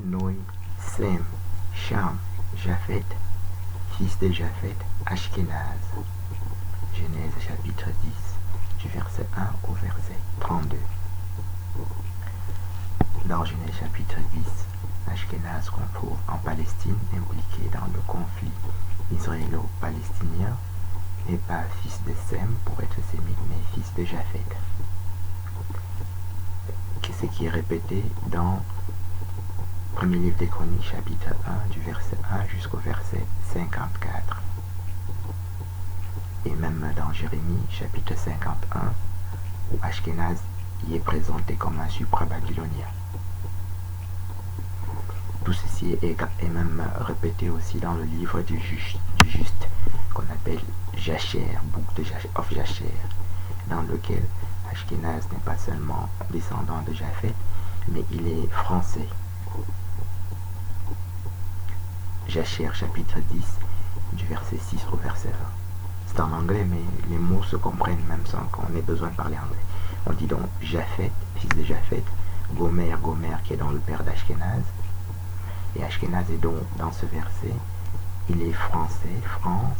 Noé, Sem, Cham, Japhet, fils de Japhet, Ashkenaz. Genèse chapitre 10, du verset 1 au verset 32. Dans Genèse chapitre 10, Ashkenaz qu'on trouve en Palestine, impliqué dans le conflit israélo-palestinien, n'est pas fils de Sem pour être sémite, mais fils de Japhet. Ce qui est répété dans premier livre des Chroniques, chapitre 1, du verset 1 jusqu'au verset 54. Et même dans Jérémie, chapitre 51, où Ashkenaz y est présenté comme un supra-babylonien. Tout ceci est même répété aussi dans le livre du juste qu'on appelle Jacher, Book of Jacher, dans lequel Ashkenaz n'est pas seulement descendant de Japhet, mais il est français. Jacher, chapitre 10, du verset 6 au verset 1. C'est en anglais, mais les mots se comprennent même sans qu'on ait besoin de parler anglais. On dit donc Japhet, fils de Japhet, Gomer qui est dans le père d'Ashkenaz. Et Ashkenaz est donc dans ce verset, il est français, France,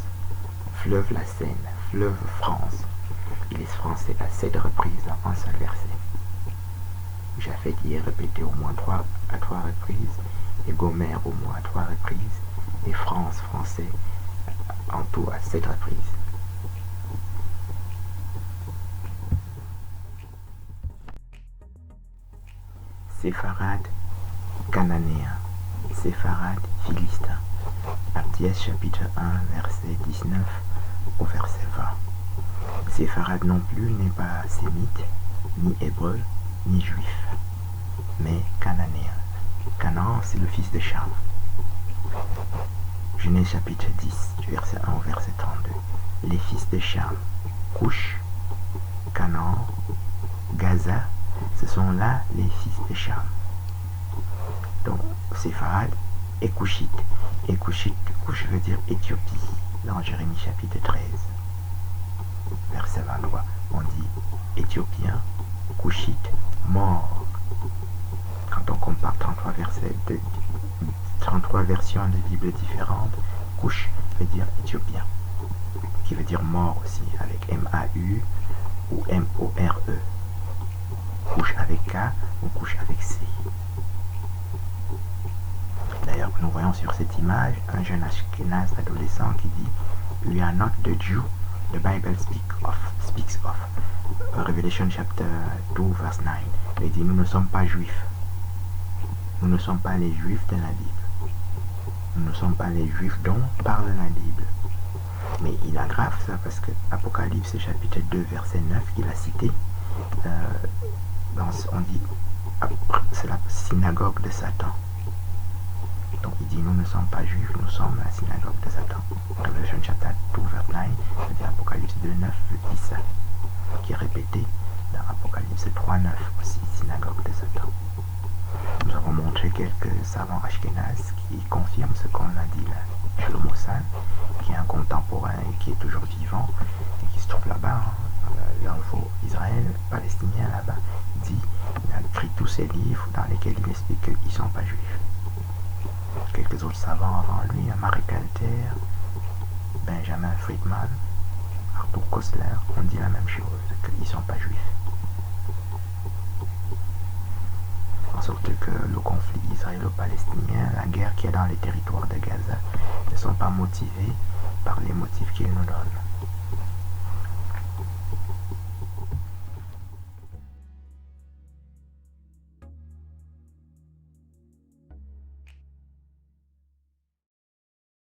fleuve la Seine, fleuve France. Il est français à 7 reprises dans un seul verset. Japhet y est répété au moins à 3 reprises, et Gomer au moins à 3 reprises, et France, français, en tout à 7 reprises. Séfarade, cananéen. Séfarade, philistin. Abdias chapitre 1, verset 19 au verset 20. Séfarade non plus n'est pas sémite, ni hébreu, ni juif, mais cananéen. Canaan, c'est le fils de Cham. Genèse chapitre 10, du verset 1 au verset 32. Les fils de Cham, Cush, Canaan, Gaza, ce sont là les fils de Cham. Donc, Séfarade et Cushite. Et Cushite, Cush veut dire Éthiopie, dans Jérémie chapitre 13. Verset 23, on dit Éthiopien, Cushite, mort. Quand on compare 33 versions de Bible différentes, Cush veut dire Éthiopien, qui veut dire mort aussi, avec M-A-U ou M-O-R-E. Cush avec K ou Cush avec C. D'ailleurs, nous voyons sur cette image un jeune Ashkenaz adolescent qui dit We are not the Jew the Bible speaks of. Revelation chapter 2 verse 9. Il dit nous ne sommes pas juifs. Nous ne sommes pas les juifs de la Bible. Nous ne sommes pas les juifs dont parle la Bible. Mais il aggrave ça parce que Apocalypse chapitre 2 verset 9 qu'il a cité, on dit c'est la synagogue de Satan. Donc il dit nous ne sommes pas juifs, nous sommes la synagogue de Satan. Revelation chapter 2 verse 9, c'est-à-dire Apocalypse 2 9 dit ça, qui est répété dans Apocalypse 3 9 aussi, synagogue de Satan. Nous avons montré quelques savants ashkénazes qui confirment ce qu'on a dit là. Shlomo San, qui est un contemporain et qui est toujours vivant, et qui se trouve là-bas, l'info Israël, palestinien là-bas, dit, il a écrit tous ses livres dans lesquels il explique qu'ils ne sont pas juifs. Quelques autres savants avant lui, Marek Alter, Benjamin Friedman, Arthur Koestler, ont dit la même chose, qu'ils ne sont pas juifs. En sorte que le conflit israélo-palestinien, la guerre qui est dans les territoires de Gaza, ne sont pas motivés par les motifs qu'ils nous donnent.